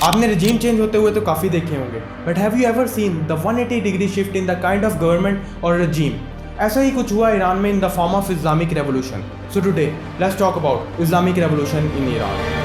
आपने regime change होते हुए तो काफ़ी देखे होंगे, but have you ever seen the 180 degree shift in the kind of government और रिजीम? ऐसा ही कुछ हुआ ईरान में in the form of Islamic revolution. So today let's talk about Islamic revolution in Iran.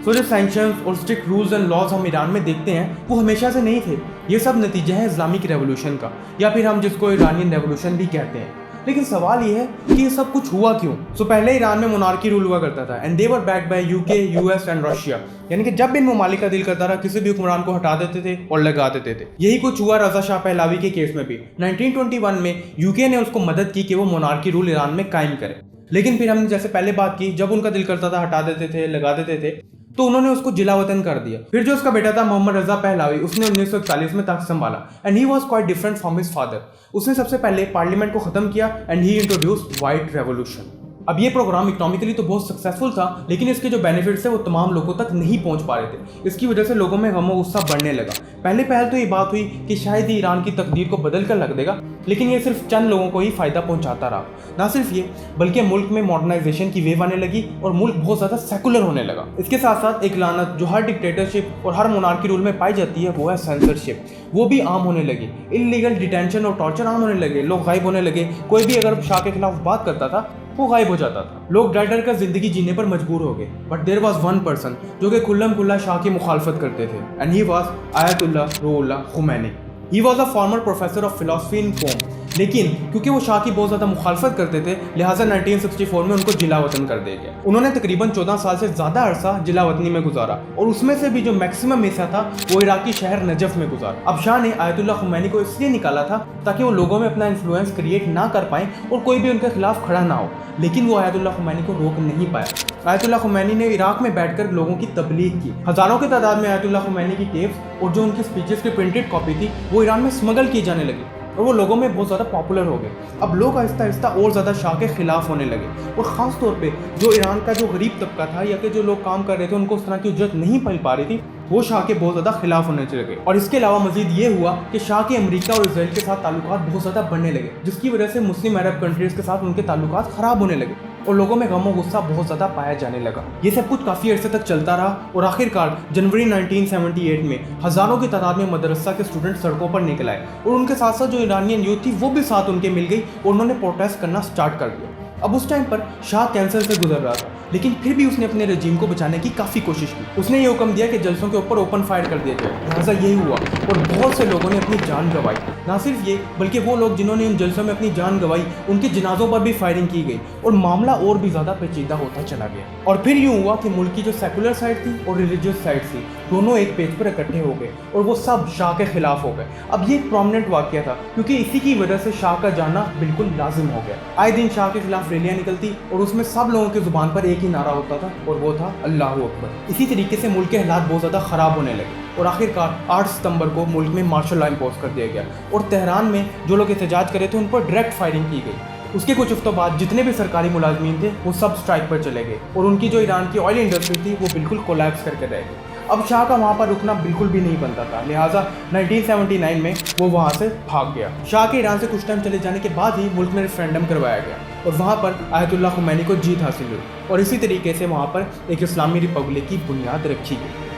तो जो सैंक्शंस और strict rules and laws हम Iran में देखते हैं वो हमेशा से नहीं थे। ये सब नतीजा है इस्लामिक रेवोल्यूशन का, या फिर हम जिसको ईरानियन रेवोल्यूशन भी कहते हैं। लेकिन सवाल ये है कि ये सब कुछ हुआ क्यों? सो पहले ईरान में मोनार्की रूल हुआ करता था and they were backed by UK, US and Russia. यानी कि जब भी इन ममालिक का दिल करता था किसी भी हुक्मरान को हटा देते थे और लगा देते थे। यही कुछ हुआ रजा शाह पहलवी के केस में भी। 1921 में यूके ने उसको मदद की कि वो मोनार्की रूल ईरान में कायम करे। लेकिन फिर हमने जैसे पहले बात की, जब उनका दिल करता था हटा देते थे, लगा देते थे, तो उन्होंने उसको जिला वतन कर दिया। फिर जो उसका बेटा था मोहम्मद रजा पहलवी, उसने 1941 में तख्त संभाला and he was quite different from his father. उसने सबसे पहले पार्लियामेंट को खत्म किया and he introduced white revolution. अब ये प्रोग्राम इकोनॉमिकली तो बहुत सक्सेसफुल था, लेकिन इसके जो बेनिफिट्स थे वो तमाम लोगों तक नहीं पहुंच पा रहे थे। इसकी वजह से लोगों में गम और गुस्सा बढ़ने लगा। पहले तो ये बात हुई कि शायद ही ईरान की तकदीर को बदल कर रख देगा, लेकिन ये सिर्फ चंद लोगों को ही फायदा पहुंचाता रहा। ना सिर्फ ये, बल्कि मुल्क में मॉडर्नाइजेशन की वेव आने लगी और मुल्क बहुत ज़्यादा सेकुलर होने लगा। इसके साथ साथ एक लानत जो हर डिक्टेटरशिप और हर मोनार्की रूल में पाई जाती है, वो है सेंसरशिप। वो भी आम होने लगी। इलीगल डिटेंशन और टॉर्चर आम होने लगे। लोग गायब होने लगे। कोई भी अगर शाह के खिलाफ बात करता था वो गायब हो जाता था। लोग डर डर कर जिंदगी जीने पर मजबूर हो गए। But there was one person जो कि खुल्लम खुल्ला शाह की मुखालफत करते थे and he was Ayatollah Ruhollah Khomeini. He was a former professor of philosophy in Qom. लेकिन क्योंकि वो शाह की बहुत ज़्यादा मुखालफत करते थे, लिहाजा 1964 में उनको जिला वतन कर दिया गया। उन्होंने तकरीबन 14 साल से ज़्यादा अरसा जिला वतनी में गुजारा और उसमें से भी जो मैक्सिमम हिस्सा था वो इराकी शहर नजफ में गुजारा। अब शाह ने आयतुल्लाह खुमैनी को इसलिए निकाला था ताकि वो लोगों में अपना इन्फ्लुएंस क्रिएट ना कर पाएँ और कोई भी उनके खिलाफ खड़ा ना हो, लेकिन वो आयतुल्लाह खुमैनी को रोक नहीं पाया। आयतुल्लाह खुमैनी ने इराक में बैठकर लोगों की तबलीग की। हज़ारों की तादाद में आयतुल्लाह खुमैनी की टेप्स और जो उनकी स्पीचेस की प्रिंटेड कॉपी थी वो ईरान में स्मगल की जाने लगी और वो लोगों में बहुत ज़्यादा पॉपुलर हो गए। अब लोग आहिस्ता आहिस्ता और ज़्यादा शाह के खिलाफ होने लगे और ख़ास तौर पे जो ईरान का जो गरीब तबका था या कि जो लोग काम कर रहे थे उनको उस तरह की इज्जत नहीं मिल पा रही थी, वो शाह के बहुत ज़्यादा खिलाफ होने चले गए। और इसके अलावा मजीद ये हुआ कि शाह के अमेरिका और इसराइल के साथ ताल्लुकात बहुत ज़्यादा बढ़ने लगे, जिसकी वजह से मुस्लिम अरब कंट्रीज़ के साथ उनके ताल्लुकात ख़राब होने लगे और लोगों में गम और गुस्सा बहुत ज़्यादा पाया जाने लगा। ये सब कुछ काफ़ी अर्से तक चलता रहा और आखिरकार जनवरी 1978 में हज़ारों की तादाद में मदरसा के स्टूडेंट सड़कों पर निकल आए और उनके साथ साथ जो ईरानियन यूथ थी वो भी साथ उनके मिल गई और उन्होंने प्रोटेस्ट करना स्टार्ट कर दिया। अब उस टाइम पर शाह कैंसर से गुजर रहा था, लेकिन फिर भी उसने अपने रजीम को बचाने की काफ़ी कोशिश की। उसने ये हुक्म दिया कि जलसों के ऊपर ओपन फायर कर दिया जाए। लिहाजा यही हुआ और बहुत से लोगों ने अपनी जान गंवाई। ना सिर्फ ये, बल्कि वो लोग जिन्होंने इन जलसों में अपनी जान गंवाई उनके जनाजों पर भी फायरिंग की गई और मामला और भी ज़्यादा पेचीदा होता चला गया। और फिर यूँ हुआ कि मुल्क की जो सेकुलर साइड थी और रिलीजियस साइड थी, दोनों एक पेज पर इकट्ठे हो गए और वो सब शाह के खिलाफ हो गए। अब ये एक प्रोमिनेंट वाक़या था क्योंकि इसी की वजह से शाह का जाना बिल्कुल लाजिम हो गया। आए दिन शाह के खिलाफ रैलियाँ निकलती और उसमें सब लोगों की जुबान पर एक ही नारा होता था और वो था अल्लाह अकबर। इसी तरीके से मुल्क के हालात बहुत ज़्यादा ख़राब होने लगे और आखिरकार 8 सितंबर को मुल्क में मार्शल लॉ इम्पोज कर दिया गया और तेहरान में जो लोग एहतजाज करे थे उन पर डायरेक्ट फायरिंग की गई। उसके कुछ हफ्तों बाद जितने भी सरकारी मुलाजमीन थे वो सब स्ट्राइक पर चले गए और उनकी जो ईरान की ऑयल इंडस्ट्री थी वो बिल्कुल कोलैप्स करके रह गई। अब शाह का वहाँ पर रुकना बिल्कुल भी नहीं बनता था, लिहाजा 1979 में वो वहाँ से भाग गया। शाह के ईरान से कुछ टाइम चले जाने के बाद ही मुल्क में रेफरेंडम करवाया गया और वहाँ पर आयतुल्लाह खुमैनी को जीत हासिल हुई और इसी तरीके से वहाँ पर एक इस्लामी रिपब्लिक की बुनियाद रखी गई।